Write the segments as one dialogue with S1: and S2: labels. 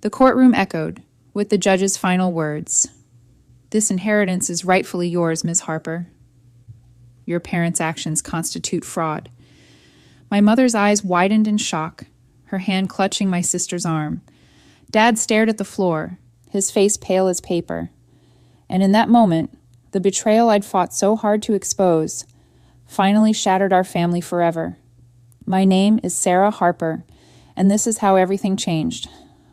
S1: The courtroom echoed, with the judge's final words. "This inheritance is rightfully yours, Miss Harper. Your parents' actions constitute fraud." My mother's eyes widened in shock, her hand clutching my sister's arm. Dad stared at the floor, his face pale as paper. And in that moment, the betrayal I'd fought so hard to expose finally shattered our family forever. My name is Sarah Harper, and this is how everything changed.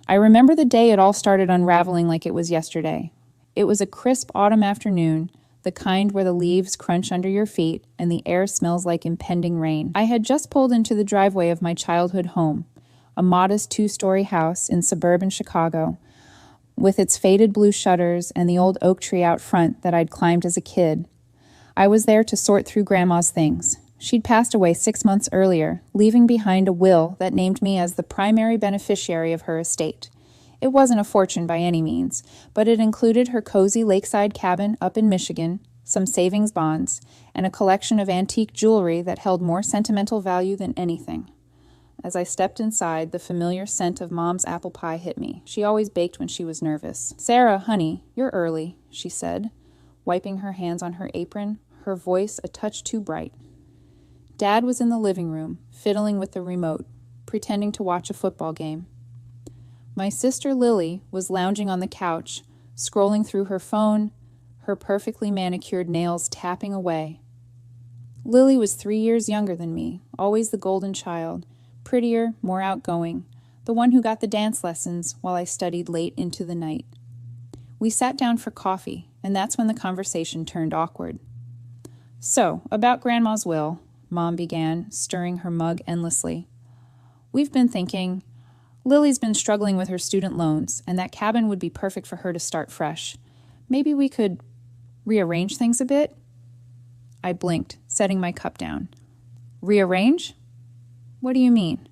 S1: I remember the day it all started unraveling like it was yesterday. It was a crisp autumn afternoon, the kind where the leaves crunch under your feet and the air smells like impending rain. I had just pulled into the driveway of my childhood home, a modest 2-story house in suburban Chicago, with its faded blue shutters and the old oak tree out front that I'd climbed as a kid. I was there to sort through Grandma's things. She'd passed away 6 months earlier, leaving behind a will that named me as the primary beneficiary of her estate. It wasn't a fortune by any means, but it included her cozy lakeside cabin up in Michigan, some savings bonds, and a collection of antique jewelry that held more sentimental value than anything. As I stepped inside, the familiar scent of Mom's apple pie hit me. She always baked when she was nervous. "Sarah, honey, you're early," she said, wiping her hands on her apron, her voice a touch too bright. Dad was in the living room, fiddling with the remote, pretending to watch a football game. My sister Lily was lounging on the couch, scrolling through her phone, her perfectly manicured nails tapping away. Lily was 3 years younger than me, always the golden child, prettier, more outgoing, the one who got the dance lessons while I studied late into the night. We sat down for coffee, and that's when the conversation turned awkward. "So, about Grandma's will," Mom began, stirring her mug endlessly. "We've been thinking, Lily's been struggling with her student loans, and that cabin would be perfect for her to start fresh. Maybe we could rearrange things a bit?" I blinked, setting my cup down. "Rearrange? What do you mean?"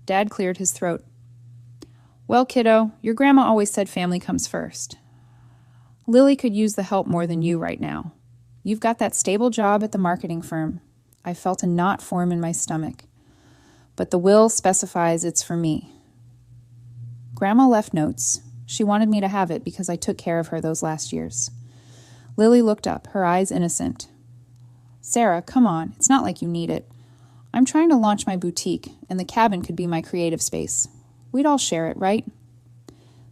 S1: Dad cleared his throat. "Well, kiddo, your grandma always said family comes first. Lily could use the help more than you right now. You've got that stable job at the marketing firm." I felt a knot form in my stomach. "But the will specifies it's for me." Grandma left notes. She wanted me to have it because I took care of her those last years. Lily looked up, her eyes innocent. "Sarah, come on. It's not like you need it. I'm trying to launch my boutique, and the cabin could be my creative space. We'd all share it, right?"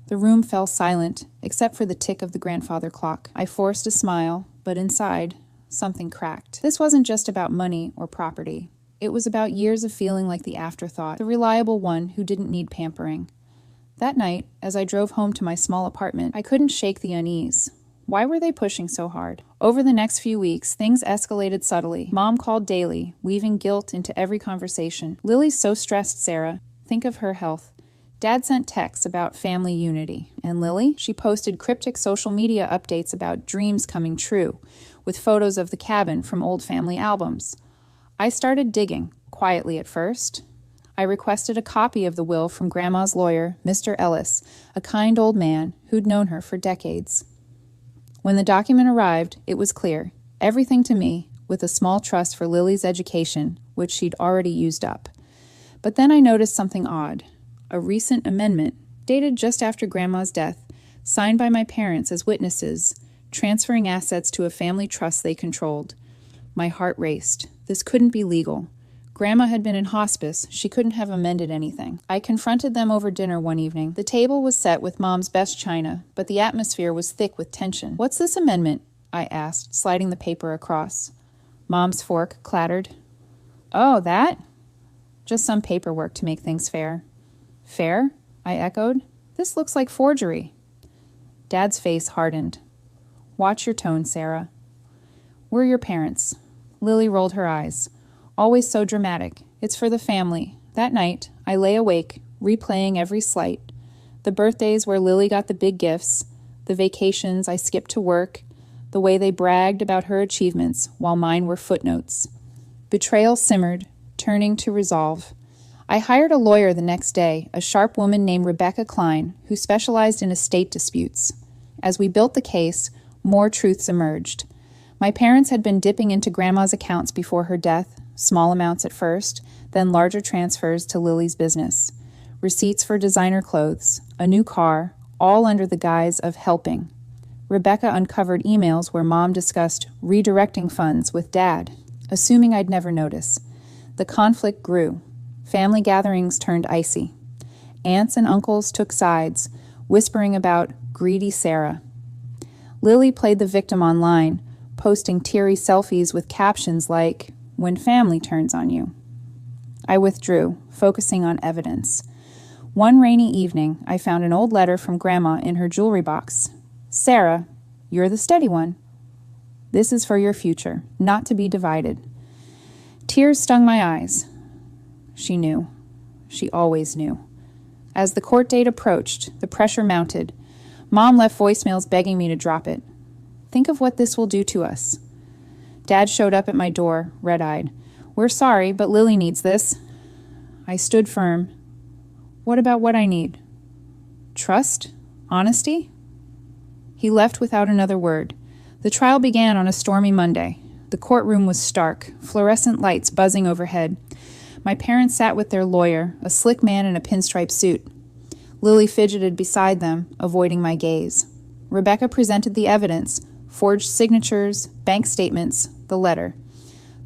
S1: The room fell silent, except for the tick of the grandfather clock. I forced a smile, but inside, something cracked. This wasn't just about money or property. It was about years of feeling like the afterthought, the reliable one who didn't need pampering. That night, as I drove home to my small apartment, I couldn't shake the unease. Why were they pushing so hard? Over the next few weeks, things escalated subtly. Mom called daily, weaving guilt into every conversation. "Lily's so stressed, Sarah. Think of her health." Dad sent texts about family unity. And Lily? She posted cryptic social media updates about dreams coming true, with photos of the cabin from old family albums. I started digging, quietly at first. I requested a copy of the will from Grandma's lawyer, Mr. Ellis, a kind old man who'd known her for decades. When the document arrived, it was clear. Everything to me, with a small trust for Lily's education, which she'd already used up. But then I noticed something odd. A recent amendment, dated just after Grandma's death, signed by my parents as witnesses, transferring assets to a family trust they controlled. My heart raced. This couldn't be legal. Grandma had been in hospice. She couldn't have amended anything. I confronted them over dinner one evening. The table was set with Mom's best china, but the atmosphere was thick with tension. "What's this amendment?" I asked, sliding the paper across. Mom's fork clattered. "Oh, that? Just some paperwork to make things fair." "Fair?" I echoed. "This looks like forgery." Dad's face hardened. "Watch your tone, Sarah. We're your parents." Lily rolled her eyes. "Always so dramatic. It's for the family." That night, I lay awake, replaying every slight. The birthdays where Lily got the big gifts, the vacations I skipped to work, the way they bragged about her achievements while mine were footnotes. Betrayal simmered, turning to resolve. I hired a lawyer the next day, a sharp woman named Rebecca Klein, who specialized in estate disputes. As we built the case, more truths emerged. My parents had been dipping into Grandma's accounts before her death, small amounts at first, then larger transfers to Lily's business. receipts for designer clothes, a new car, all under the guise of helping. Rebecca uncovered emails where Mom discussed redirecting funds with Dad, assuming I'd never notice. The conflict grew. Family gatherings turned icy. Aunts and uncles took sides, whispering about greedy Sarah. Lily played the victim online, posting teary selfies with captions like, "When family turns on you." I withdrew, focusing on evidence. One rainy evening, I found an old letter from Grandma in her jewelry box. "Sarah, you're the steady one. This is for your future, not to be divided." Tears stung my eyes. She knew. She always knew. As the court date approached, the pressure mounted. Mom left voicemails begging me to drop it. "Think of what this will do to us." Dad showed up at my door, red-eyed. "We're sorry, but Lily needs this." I stood firm. "What about what I need?" "Trust? Honesty?" He left without another word. The trial began on a stormy Monday. The courtroom was stark, fluorescent lights buzzing overhead. My parents sat with their lawyer, a slick man in a pinstripe suit. Lily fidgeted beside them, avoiding my gaze. Rebecca presented the evidence, forged signatures, bank statements, the letter.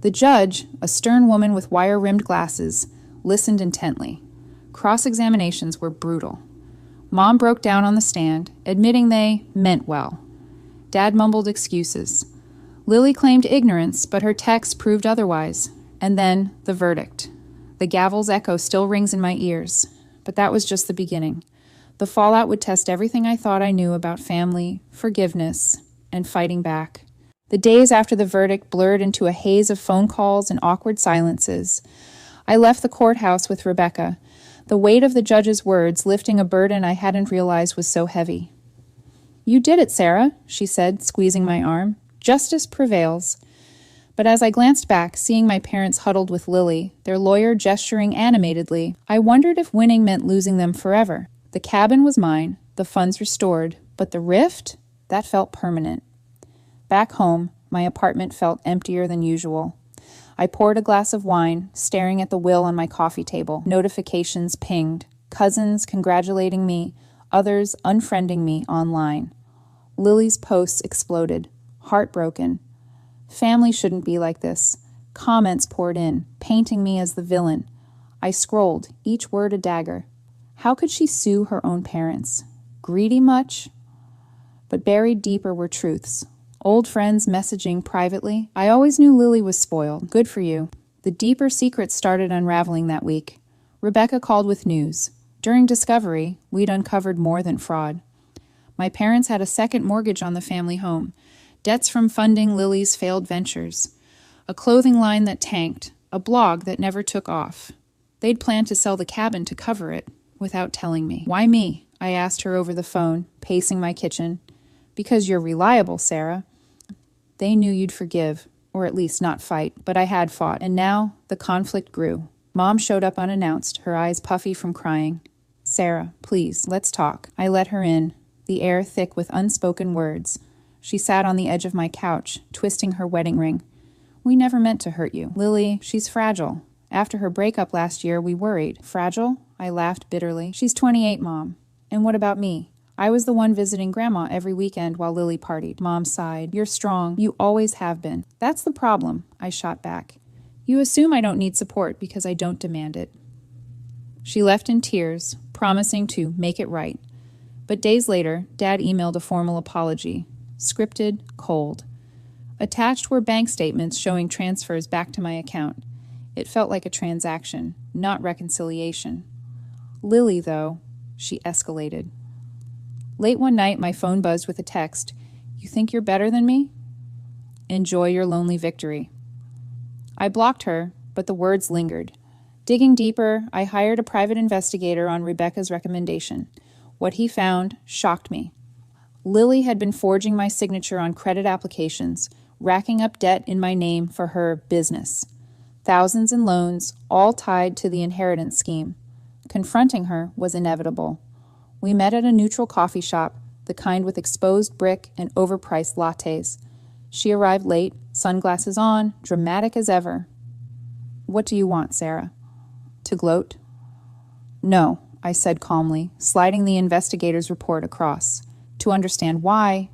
S1: The judge, a stern woman with wire-rimmed glasses, listened intently. Cross-examinations were brutal. Mom broke down on the stand, admitting they meant well. Dad mumbled excuses. Lily claimed ignorance, but her text proved otherwise. And then the verdict. The gavel's echo still rings in my ears. But that was just the beginning. The fallout would test everything I thought I knew about family, forgiveness, and fighting back. The days after the verdict blurred into a haze of phone calls and awkward silences. I left the courthouse with Rebecca, the weight of the judge's words lifting a burden I hadn't realized was so heavy. "You did it, Sarah," she said, squeezing my arm. "Justice prevails." But as I glanced back, seeing my parents huddled with Lily, their lawyer gesturing animatedly, I wondered if winning meant losing them forever. The cabin was mine, the funds restored, but the rift? That felt permanent. Back home, my apartment felt emptier than usual. I poured a glass of wine, staring at the will on my coffee table. Notifications pinged, cousins congratulating me, others unfriending me online. Lily's posts exploded, heartbroken. Family shouldn't be like this. Comments poured in, painting me as the villain. I scrolled, each word a dagger. How could she sue her own parents? Greedy much? But buried deeper were truths. Old friends messaging privately. I always knew Lily was spoiled. Good for you. The deeper secrets started unraveling that week. Rebecca called with news. During discovery, we'd uncovered more than fraud. My parents had a second mortgage on the family home. Debts from funding Lily's failed ventures, a clothing line that tanked, a blog that never took off. They'd planned to sell the cabin to cover it, without telling me. "Why me?" I asked her over the phone, pacing my kitchen. "Because you're reliable, Sarah." They knew you'd forgive, or at least not fight, but I had fought, and now the conflict grew. Mom showed up unannounced, her eyes puffy from crying. "Sarah, please, let's talk." I let her in, the air thick with unspoken words. She sat on the edge of my couch, twisting her wedding ring. "We never meant to hurt you. Lily, she's fragile. After her breakup last year, we worried." "Fragile?" I laughed bitterly. "She's 28, Mom. And what about me? I was the one visiting Grandma every weekend while Lily partied." Mom sighed. "You're strong. You always have been." "That's the problem," I shot back. "You assume I don't need support because I don't demand it." She left in tears, promising to make it right. But days later, Dad emailed a formal apology. Scripted, cold. Attached were bank statements showing transfers back to my account. It felt like a transaction, not reconciliation. Lily, though, she escalated. Late one night, my phone buzzed with a text. "You think you're better than me? Enjoy your lonely victory." I blocked her, but the words lingered. Digging deeper, I hired a private investigator on Rebecca's recommendation. What he found shocked me. Lily had been forging my signature on credit applications, racking up debt in my name for her business. Thousands in loans, all tied to the inheritance scheme. Confronting her was inevitable. We met at a neutral coffee shop, the kind with exposed brick and overpriced lattes. She arrived late, sunglasses on, dramatic as ever. "What do you want, Sarah?" To gloat? "No," I said calmly, sliding the investigator's report across. To understand why.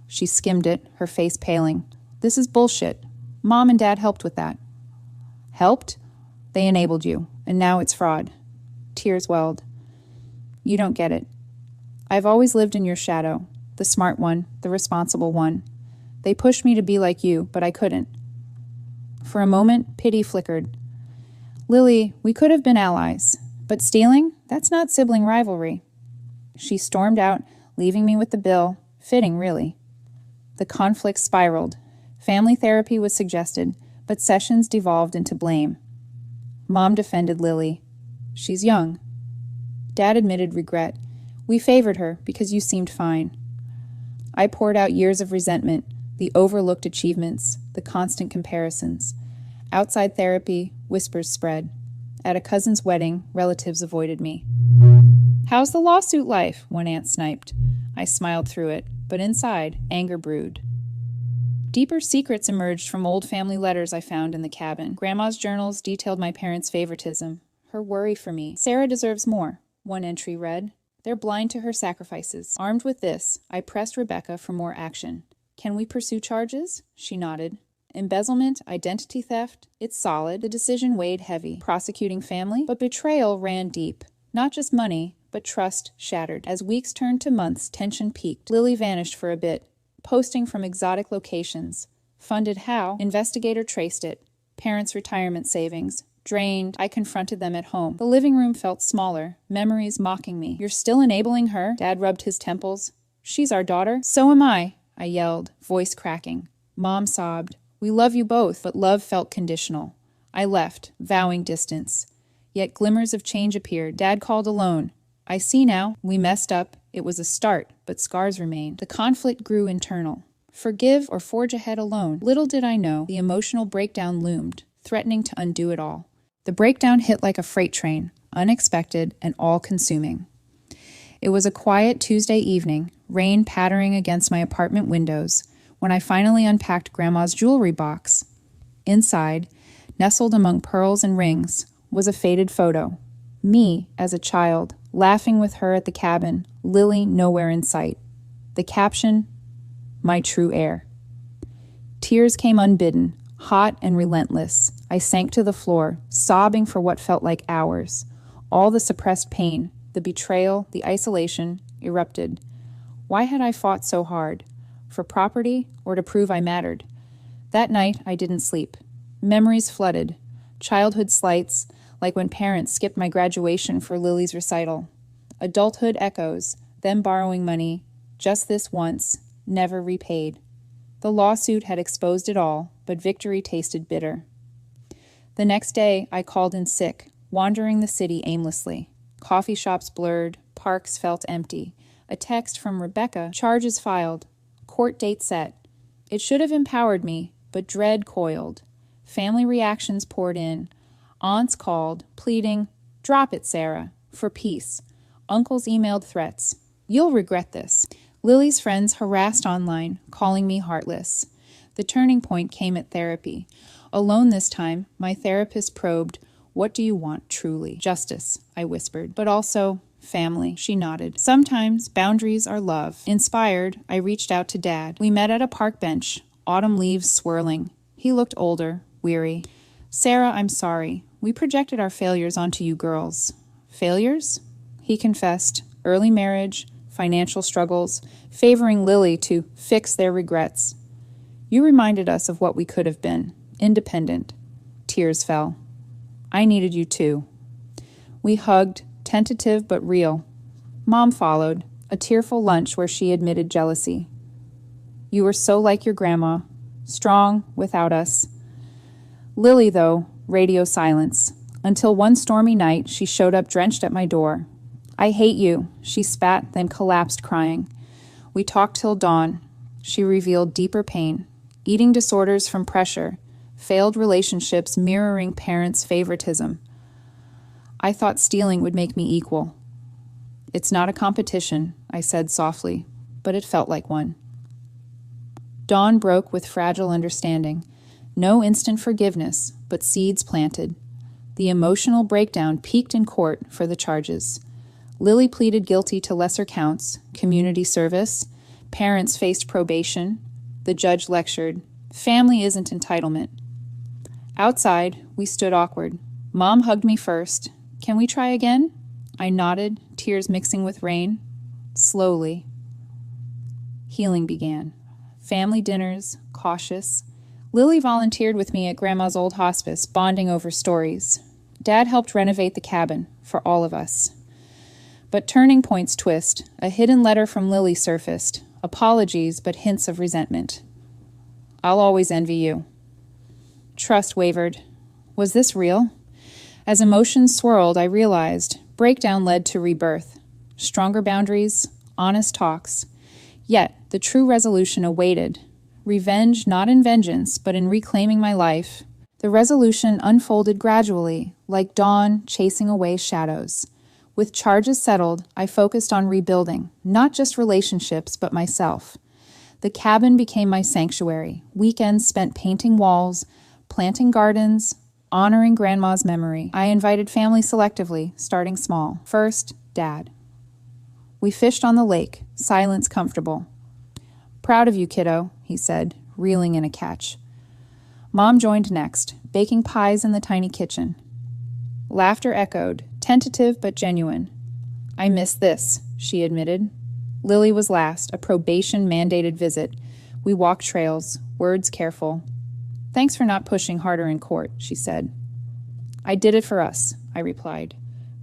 S1: She skimmed it, her face paling. This is bullshit. Mom and Dad helped with that. Helped? They enabled you, and now it's fraud. Tears welled. You don't get it. I've always lived in your shadow, the smart one, the responsible one. They pushed me to be like you, but I couldn't. For a moment, pity flickered. Lily, we could have been allies, but stealing? That's not sibling rivalry. She stormed out, leaving me with the bill, fitting really. The conflict spiraled. Family therapy was suggested, but sessions devolved into blame. Mom defended Lily. She's young. Dad admitted regret. We favored her because you seemed fine. I poured out years of resentment, the overlooked achievements, the constant comparisons. Outside therapy, whispers spread. At a cousin's wedding, relatives avoided me. How's the lawsuit life? One aunt sniped. I smiled through it, but inside, anger brewed. Deeper secrets emerged from old family letters I found in the cabin. Grandma's journals detailed my parents' favoritism, her worry for me. Sarah deserves more, one entry read. They're blind to her sacrifices. Armed with this, I pressed Rebecca for more action. Can we pursue charges? She nodded. Embezzlement, identity theft, it's solid. The decision weighed heavy. Prosecuting family, but betrayal ran deep. Not just money, but trust shattered. As weeks turned to months, tension peaked. Lily vanished for a bit, posting from exotic locations. Funded how? Investigator traced it. Parents' retirement savings. Drained. I confronted them at home. The living room felt smaller, memories mocking me. You're still enabling her? Dad rubbed his temples. She's our daughter. So am I yelled, voice cracking. Mom sobbed. We love you both, but love felt conditional. I left, vowing distance. Yet glimmers of change appeared. Dad called alone. I see now. We messed up. It was a start, but scars remained. The conflict grew internal. Forgive or forge ahead alone. Little did I know, the emotional breakdown loomed, threatening to undo it all. The breakdown hit like a freight train, unexpected and all-consuming. It was a quiet Tuesday evening, rain pattering against my apartment windows, when I finally unpacked Grandma's jewelry box. Inside, nestled among pearls and rings, was a faded photo. Me, as a child, laughing with her at the cabin, Lily nowhere in sight. The caption, my true heir. Tears came unbidden, hot and relentless. I sank to the floor, sobbing for what felt like hours. All the suppressed pain, the betrayal, the isolation, erupted. Why had I fought so hard? For property or to prove I mattered? That night, I didn't sleep. Memories flooded. Childhood slights, like when parents skipped my graduation for Lily's recital. Adulthood echoes, them borrowing money, just this once, never repaid. The lawsuit had exposed it all, but victory tasted bitter. The next day, I called in sick, wandering the city aimlessly. Coffee shops blurred, parks felt empty. A text from Rebecca, charges filed, court date set. It should have empowered me, but dread coiled. Family reactions poured in. Aunts called, pleading, drop it, Sarah, for peace. Uncles emailed threats. You'll regret this. Lily's friends harassed online, calling me heartless. The turning point came at therapy. Alone this time, my therapist probed, what do you want truly? Justice, I whispered, but also family. She nodded. Sometimes boundaries are love. Inspired, I reached out to Dad. We met at a park bench, autumn leaves swirling. He looked older, weary. Sarah, I'm sorry. We projected our failures onto you girls. Failures? He confessed. Early marriage, financial struggles, favoring Lily to fix their regrets. You reminded us of what we could have been. Independent. Tears fell. I needed you too. We hugged, tentative but real. Mom followed, a tearful lunch where she admitted jealousy. You were so like your grandma, strong without us. Lily, though, radio silence, until one stormy night she showed up drenched at my door. I hate you, she spat, then collapsed crying. We talked till dawn. She revealed deeper pain, eating disorders from pressure, failed relationships mirroring parents' favoritism. I thought stealing would make me equal. It's not a competition, I said softly, but it felt like one. Dawn broke with fragile understanding. No instant forgiveness, but seeds planted. The emotional breakdown peaked in court for the charges. Lily pleaded guilty to lesser counts, community service. Parents faced probation. The judge lectured, "Family isn't entitlement." Outside, we stood awkward. Mom hugged me first. "Can we try again?" I nodded, tears mixing with rain. Slowly, healing began. Family dinners, cautious. Lily volunteered with me at Grandma's old hospice, bonding over stories. Dad helped renovate the cabin, for all of us. But turning points twist. A hidden letter from Lily surfaced. Apologies, but hints of resentment. "I'll always envy you." Trust wavered. Was this real? As emotions swirled, I realized breakdown led to rebirth. Stronger boundaries, honest talks. Yet, the true resolution awaited. Revenge not in vengeance, but in reclaiming my life. The resolution unfolded gradually, like dawn chasing away shadows. With charges settled, I focused on rebuilding, not just relationships, but myself. The cabin became my sanctuary. Weekends spent painting walls, planting gardens, honoring Grandma's memory. I invited family selectively, starting small. First, Dad. We fished on the lake, silence comfortable. "Proud of you, kiddo," he said, reeling in a catch. Mom joined next, baking pies in the tiny kitchen. Laughter echoed, tentative but genuine. "I missed this," she admitted. Lily was last, a probation-mandated visit. We walked trails, words careful. "Thanks for not pushing harder in court," she said. "I did it for us," I replied.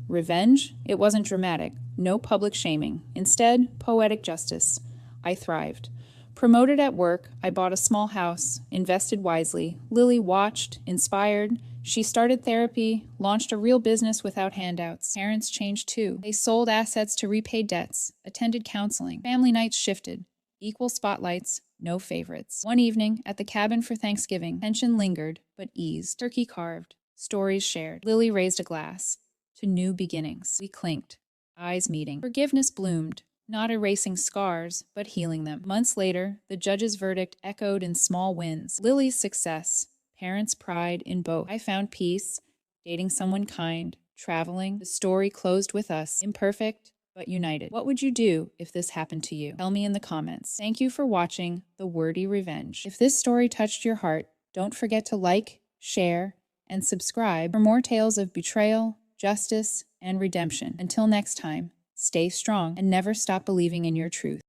S1: Revenge? It wasn't dramatic. No public shaming. Instead, poetic justice. I thrived. Promoted at work, I bought a small house, invested wisely. Lily watched, inspired. She started therapy, launched a real business without handouts. Parents changed too. They sold assets to repay debts, attended counseling. Family nights shifted. Equal spotlights, no favorites. One evening, at the cabin for Thanksgiving, tension lingered, but eased. Turkey carved, stories shared. Lily raised a glass. To new beginnings. We clinked, eyes meeting. Forgiveness bloomed, not erasing scars, but healing them. Months later, the judge's verdict echoed in small wins. Lily's success, parents' pride in both. I found peace, dating someone kind, traveling. The story closed with us, imperfect, but united. What would you do if this happened to you? Tell me in the comments. Thank you for watching The Wordy Revenge. If this story touched your heart, don't forget to like, share, and subscribe for more tales of betrayal, justice, and redemption. Until next time, stay strong and never stop believing in your truth.